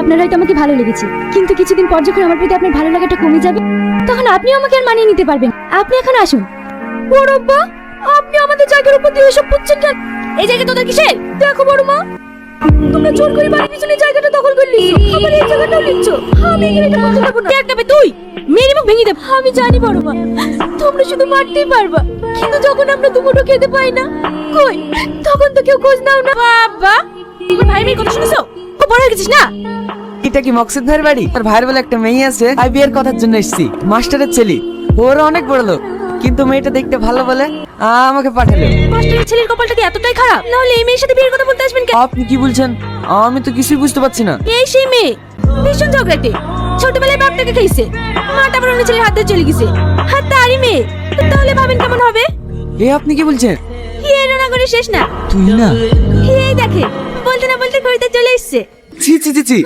আপনার হয়তো আমাকে ভালো লেগেছে, কিন্তু কিছুদিন পর যখন আমার প্রতি আপনার ভালো লাগাটা কমে যাবে, তখন আপনিও আমাকে আর মানিয়ে নিতে পারবেন। আপনি এখন আসুন। বড়ব্বা, আপনি আমাদের জায়গার উপর দিয়ে এসব পুচ্ছেন কেন? এই জায়গা তোদের কিসের? দেখো বড় মা, তোমরা জোর করে বাড়ির পিছনে জায়গাটা দখল করে নিচ্ছ, আবার এই জায়গাটাও নিচ্ছ। আমি এখানে এটা বলতে দেবো না। দেখ তবে তুই মেরে মুখ ভেঙে দেব। আমি জানি বড় মা, তোমরা শুধু মারতেই পারবা, কিন্তু যখন আমরা দুমুঠো খেতে পাই না, কই তখন তো কেউ খোঁজ নাও না। বাবা, তুমি ভাই মেয়ের কথা শুনেছো? খুব বড় হয়ে গেছিস না? এটা কি মকসুদ ভাইয়ের বাড়ি? তার ভাইয়ের বলে একটা মেয়ে আছে, তাই বিয়ের কথার জন্য এসেছি। মাস্টারের ছেলে, ওরা অনেক বড় লোক, কিন্তু মেয়েটা দেখতে ভালো বলে আমাকে পাঠালো। মাস্টারের ছেলের কপালটা কি এতটাই খারাপ? না হলে এই মেয়ের সাথে বিয়ের কথা বলতে আসবেন কেন? আপনি কি বলছেন? আমি তো কিছুই বুঝতে পারছি না। এই সেই মেয়ে, ভীষণ ঝগড়াটে, ছোটবেলায় বাপটাকে খাইছে, মাটা আবার অন্য ছেলের হাতে চলে গেছে, আর তারই মেয়ে। তাহলে ভাবেন কেমন হবে? এ আপনি কি বলছেন? এই রান্না করে শেষ না। তুই না? এই দেখে, বলতে না বলতে ঘড়িতে চলে এসছে। ছি ছি ছি ছি।